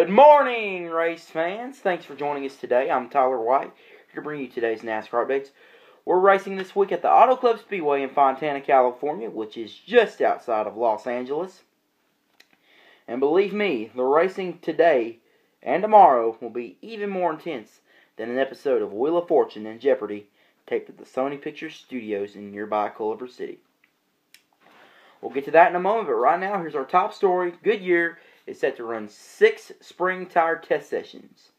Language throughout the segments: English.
Good morning, race fans. Thanks for joining us today. I'm Tyler White, here to bring you today's NASCAR updates. We're racing this week at the Auto Club Speedway in Fontana, California, which is just outside of Los Angeles. And believe me, the racing today and tomorrow will be even more intense than an episode of Wheel of Fortune and Jeopardy taped at the Sony Pictures Studios in nearby Culver City. We'll get to that in a moment, but right now, here's our top story. Goodyear is set to run 6 spring tire test sessions.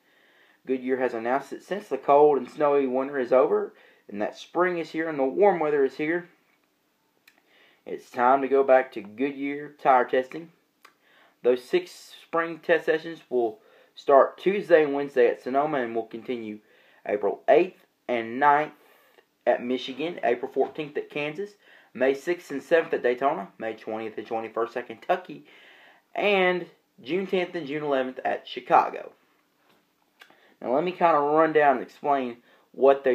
Goodyear has announced that since the cold and snowy winter is over, and that spring is here and the warm weather is here, it's time to go back to Goodyear tire testing. Those 6 spring test sessions will start Tuesday and Wednesday at Sonoma and will continue April 8th and 9th at Michigan, April 14th at Kansas, May 6th and 7th at Daytona, May 20th and 21st at Kentucky, and June 10th and June 11th at Chicago. Now let me kind of run down and explain what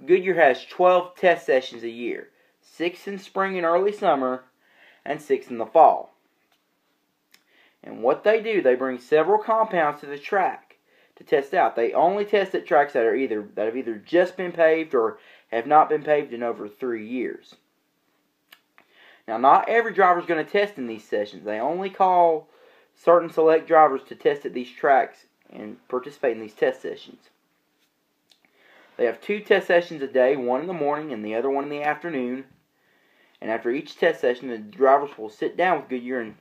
Goodyear has 12 test sessions a year. 6 in spring and early summer, and 6 in the fall. And what they do, they bring several compounds to the track to test out. They only test at tracks that have either just been paved or have not been paved in over 3 years. Now, not every driver is going to test in these sessions. They only call certain select drivers to test at these tracks and participate in these test sessions. They have 2 test sessions a day, one in the morning and the other one in the afternoon. And after each test session, the drivers will sit down with Goodyear and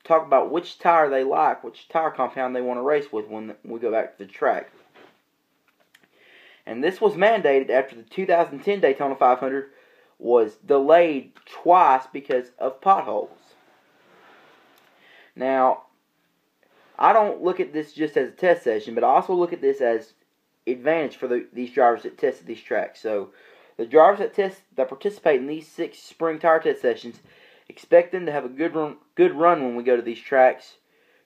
talk about which tire they like, which tire compound they want to race with when we go back to the track. And this was mandated after the 2010 Daytona 500 was delayed twice because of potholes. Now, I don't look at this just as a test session, but I also look at this as advantage for these drivers that test at these tracks. So, the drivers that participate in these 6 spring tire test sessions, expect them to have a good run when we go to these tracks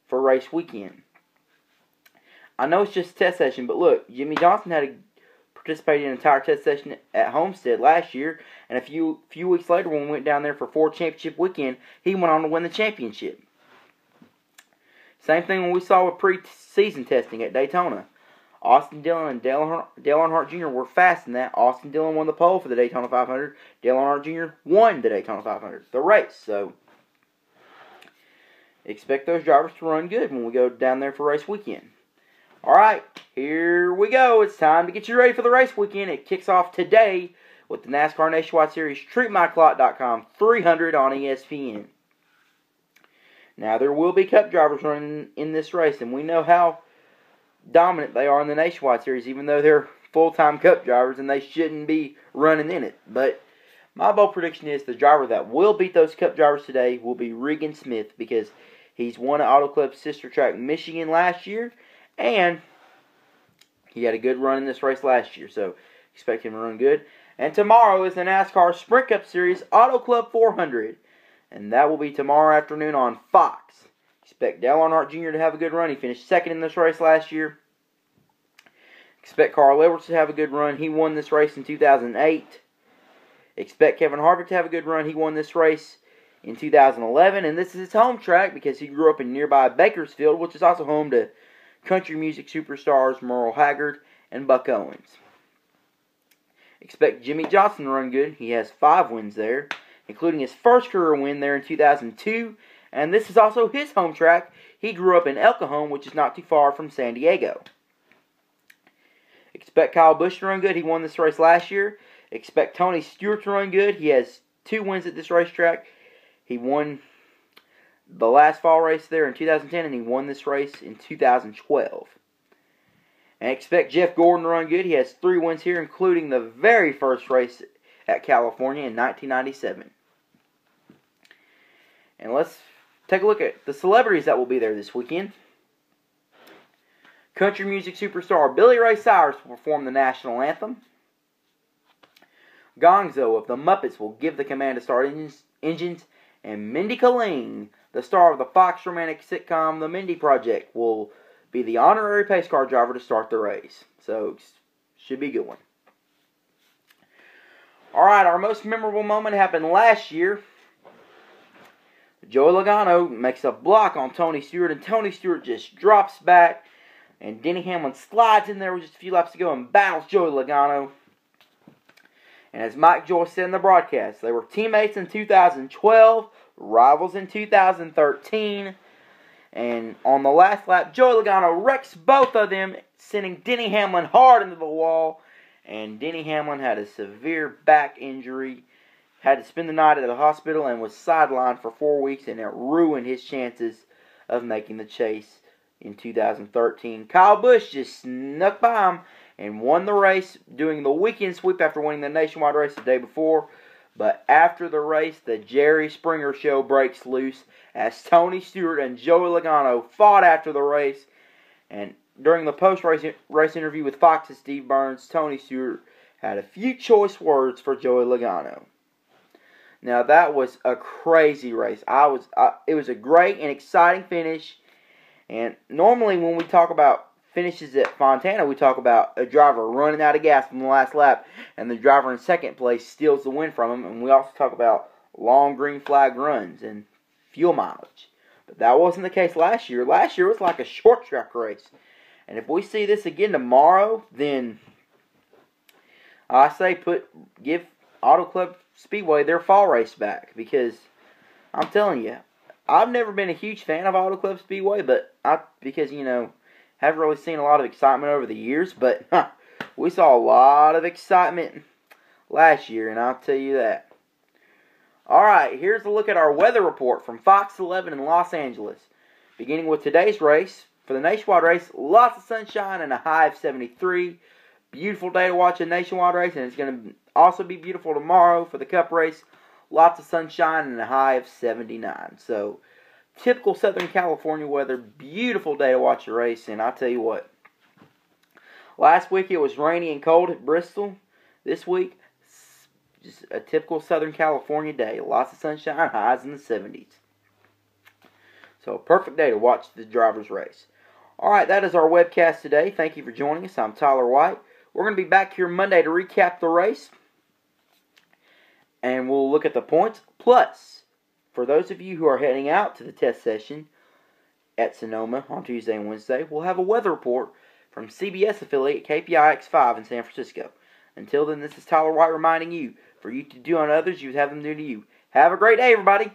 for race weekend. I know it's just a test session, but look, Jimmy Johnson participated in a tire test session at Homestead last year, and a few weeks later when we went down there for Ford Championship weekend, he went on to win the championship. Same thing when we saw with pre-season testing at Daytona. Austin Dillon and Dale Earnhardt Jr. were fast in that. Austin Dillon won the pole for the Daytona 500. Dale Earnhardt Jr. won the Daytona 500, the race. So, expect those drivers to run good when we go down there for race weekend. Alright, here we go. It's time to get you ready for the race weekend. It kicks off today with the NASCAR Nationwide Series TreatMyClock.com 300 on ESPN. Now, there will be Cup drivers running in this race, and we know how dominant they are in the Nationwide Series, even though they're full-time Cup drivers and they shouldn't be running in it. But my bold prediction is the driver that will beat those Cup drivers today will be Regan Smith, because he's won at Auto Club sister track Michigan last year, and he had a good run in this race last year, so expect him to run good. And tomorrow is the NASCAR Sprint Cup Series Auto Club 400, and that will be tomorrow afternoon on Fox. Expect Dale Earnhardt Jr. to have a good run. He finished second in this race last year. Expect Carl Edwards to have a good run. He won this race in 2008. Expect Kevin Harvick to have a good run. He won this race in 2011, and this is his home track because he grew up in nearby Bakersfield, which is also home to country music superstars Merle Haggard and Buck Owens. Expect Jimmy Johnson to run good. He has 5 wins there, including his first career win there in 2002, and this is also his home track. He grew up in El Cajon, which is not too far from San Diego. Expect Kyle Busch to run good. He won this race last year. Expect Tony Stewart to run good. He has 2 wins at this racetrack. He won the last fall race there in 2010, and he won this race in 2012. And expect Jeff Gordon to run good. He has 3 wins here, including the very first race at California in 1997. And let's take a look at the celebrities that will be there this weekend. Country music superstar Billy Ray Cyrus will perform the national anthem. Gonzo of the Muppets will give the command to start engines. And Mindy Kaling, the star of the Fox romantic sitcom The Mindy Project, will be the honorary pace car driver to start the race. So, should be a good one. Alright, our most memorable moment happened last year Joey Logano makes a block on Tony Stewart, and Tony Stewart just drops back, and Denny Hamlin slides in there with just a few laps to go and battles Joey Logano. And as Mike Joyce said in the broadcast, they were teammates in 2012, rivals in 2013, and on the last lap, Joey Logano wrecks both of them, sending Denny Hamlin hard into the wall, and Denny Hamlin had a severe back injury, had to spend the night at the hospital, and was sidelined for 4 weeks, and it ruined his chances of making the chase in 2013. Kyle Busch just snuck by him and won the race, doing the weekend sweep after winning the nationwide race the day before. But after the race, the Jerry Springer show breaks loose as Tony Stewart and Joey Logano fought after the race. And during the post-race interview with Fox's Steve Burns, Tony Stewart had a few choice words for Joey Logano. Now, that was a crazy race. It was a great and exciting finish. And normally when we talk about finishes at Fontana, we talk about a driver running out of gas from the last lap, and the driver in second place steals the win from him. And we also talk about long green flag runs and fuel mileage. But that wasn't the case last year. Last year was like a short track race. And if we see this again tomorrow, then I say give Auto Club Speedway their fall race back, because I'm telling you, I've never been a huge fan of Auto Club Speedway, because haven't really seen a lot of excitement over the years, but we saw a lot of excitement last year, and I'll tell you that. Alright, here's a look at our weather report from Fox 11 in Los Angeles. Beginning with today's race, for the nationwide race, lots of sunshine and a high of 73. Beautiful day to watch a nationwide race, and it's going to also be beautiful tomorrow for the Cup race. Lots of sunshine and a high of 79. So, typical Southern California weather. Beautiful day to watch a race, and I'll tell you what. Last week it was rainy and cold at Bristol. This week, just a typical Southern California day. Lots of sunshine, highs in the 70s. So, a perfect day to watch the driver's race. Alright, that is our webcast today. Thank you for joining us. I'm Tyler White. We're going to be back here Monday to recap the race. And we'll look at the points. Plus, for those of you who are heading out to the test session at Sonoma on Tuesday and Wednesday, we'll have a weather report from CBS affiliate KPIX5 in San Francisco. Until then, this is Tyler White reminding you, for you to do unto others, you would have them do to you. Have a great day, everybody.